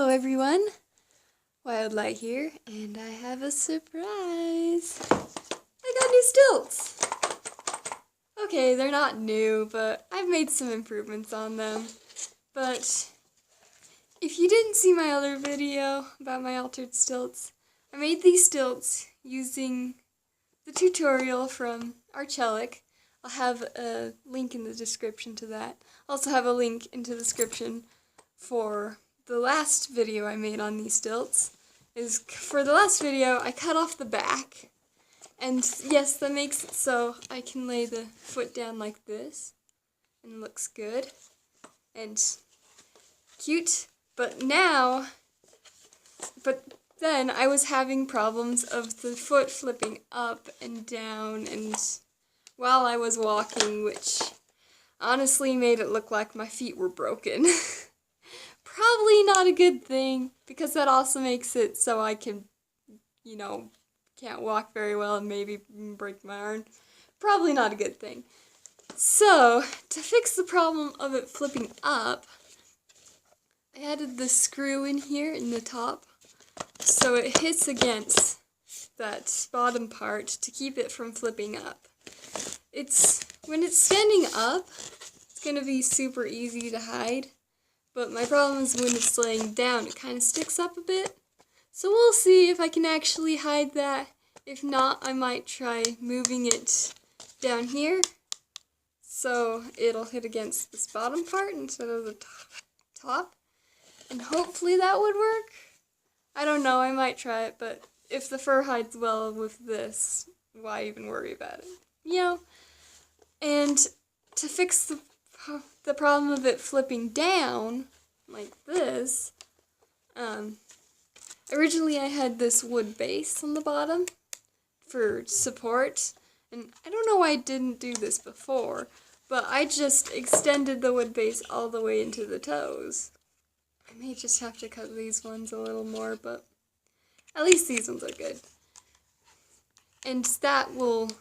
everyone, Wildlight here, and I have a surprise. I got new stilts. Okay, they're not new, but I've made some improvements on them. But if you didn't see my other video about my altered stilts, I made these stilts using the tutorial from Archelic. I'll have a link in the description to that. I'll also have a link into the description for the last video I made on these stilts. For the last video, I cut off the back. And yes, that makes it so I can lay the foot down like this. And it looks good. And cute. But then I was having problems of the foot flipping up and down and while I was walking, which honestly made it look like my feet were broken. Probably not a good thing, because that also makes it so I can, can't walk very well and maybe break my arm. Probably not a good thing. So, to fix the problem of it flipping up, I added the screw in here in the top, so it hits against that bottom part to keep it from flipping up. When it's standing up, it's going to be super easy to hide. But my problem is when it's laying down, it kind of sticks up a bit. So we'll see if I can actually hide that. If not, I might try moving it down here so it'll hit against this bottom part instead of the top. And hopefully that would work. I don't know, I might try it, but if the fur hides well with this, why even worry about it? And to fix the problem of it flipping down, like this, originally I had this wood base on the bottom for support, and I don't know why I didn't do this before, but I just extended the wood base all the way into the toes. I may just have to cut these ones a little more, but at least these ones are good. And that will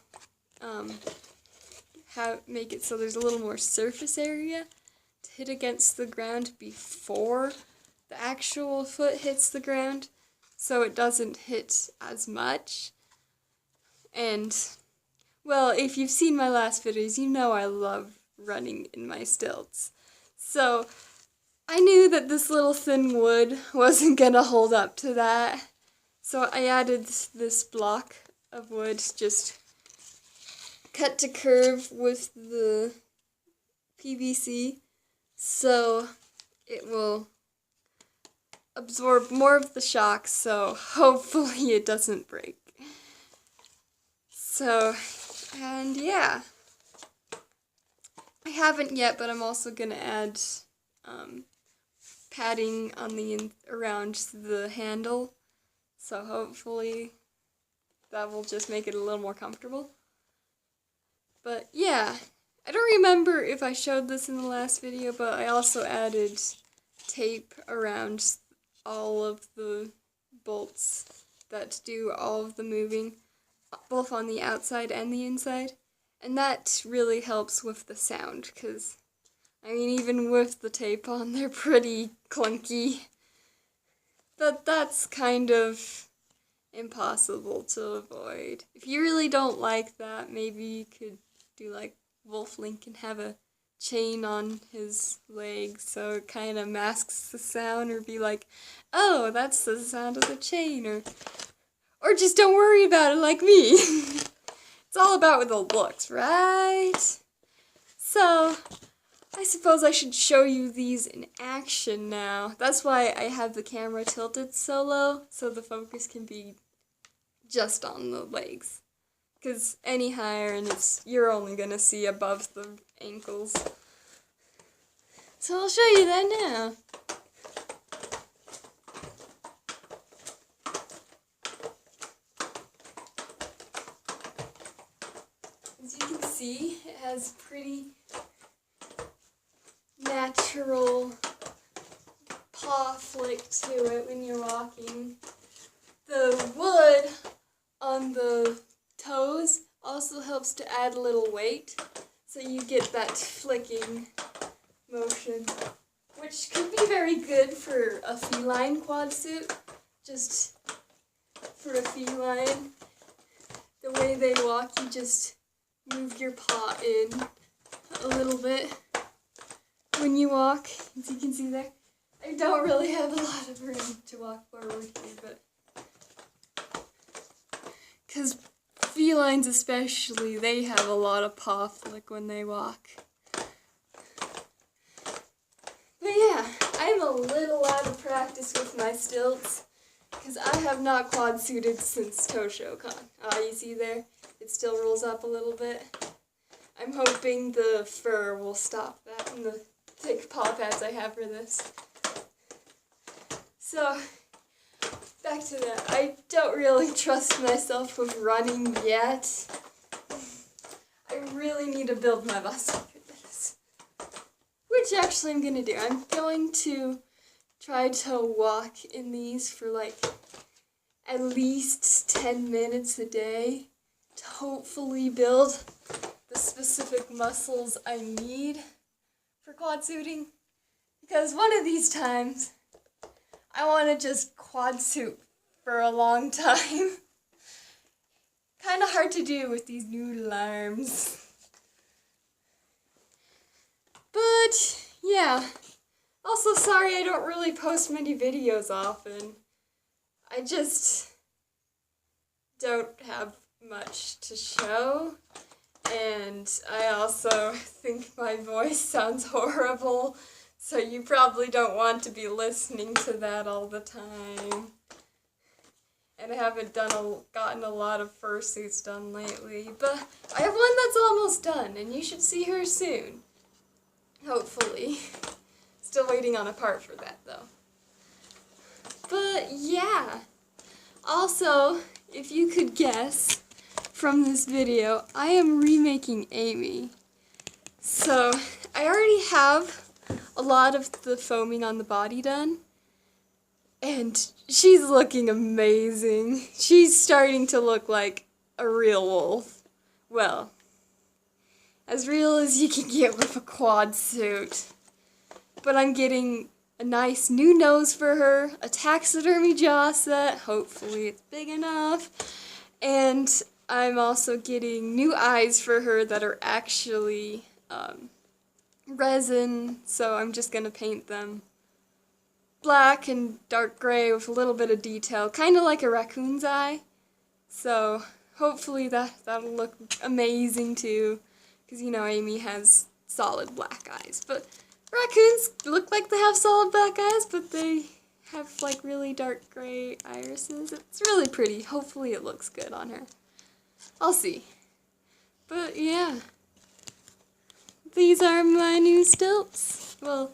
make it so there's a little more surface area to hit against the ground before the actual foot hits the ground, so it doesn't hit as much. And, well, if you've seen my last videos, you know I love running in my stilts. So, I knew that this little thin wood wasn't gonna hold up to that, so I added this block of wood, just cut to curve with the PVC, so it will absorb more of the shock, so hopefully it doesn't break. So, and yeah. I haven't yet, but I'm also going to add padding on around the handle, so hopefully that will just make it a little more comfortable. But yeah, I don't remember if I showed this in the last video, but I also added tape around all of the bolts that do all of the moving, both on the outside and the inside. And that really helps with the sound, because, even with the tape on, they're pretty clunky. But that's kind of impossible to avoid. If you really don't like that, maybe you could do like Wolf Link and have a chain on his leg so it kind of masks the sound, or be like, oh, that's the sound of the chain, or just don't worry about it like me. It's all about the looks, right? So, I suppose I should show you these in action now. That's why I have the camera tilted so low, so the focus can be just on the legs. Because any higher and you're only going to see above the ankles. So I'll show you that now. As you can see, it has pretty natural paw flick to it when you're walking. The wood on the toes also helps to add a little weight, so you get that flicking motion. which could be very good for a feline quadsuit. Just for a feline, the way they walk, you just move your paw in a little bit when you walk, as you can see there. I don't really have a lot of room to walk forward here, but because felines especially, they have a lot of paw flick when they walk. But yeah, I'm a little out of practice with my stilts, because I have not quad-suited since Toshocon. You see there? It still rolls up a little bit. I'm hoping the fur will stop that and the thick paw pads I have for this. So, back to that. I don't really trust myself with running yet. I really need to build my muscle for this. Which actually I'm going to do. I'm going to try to walk in these for like at least 10 minutes a day to hopefully build the specific muscles I need for quad suiting. Because one of these times, I want to just quad suit for a long time. Kind of hard to do with these noodle arms. But, yeah. Also, sorry I don't really post many videos often. I just don't have much to show. And I also think my voice sounds horrible, so you probably don't want to be listening to that all the time. And I haven't gotten a lot of fursuits done lately, but I have one that's almost done, and you should see her soon. Hopefully. Still waiting on a part for that, though. But yeah. Also, if you could guess from this video, I am remaking Amy. So, I already have a lot of the foaming on the body done, and she's looking amazing. She's starting to look like a real wolf. Well, as real as you can get with a quad suit. But I'm getting a nice new nose for her, a taxidermy jaw set, hopefully it's big enough, and I'm also getting new eyes for her that are actually resin, so I'm just going to paint them black and dark gray with a little bit of detail, kind of like a raccoon's eye. So hopefully that'll look amazing too, because you know Amy has solid black eyes, but raccoons look like they have solid black eyes, but they have like really dark gray irises. It's really pretty. Hopefully it looks good on her. I'll see. But yeah. These are my new stilts. Well,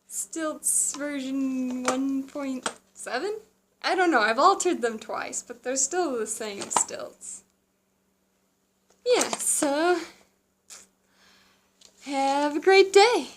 stilts version 1.7? I don't know. I've altered them twice, but they're still the same stilts. Yeah, so have a great day.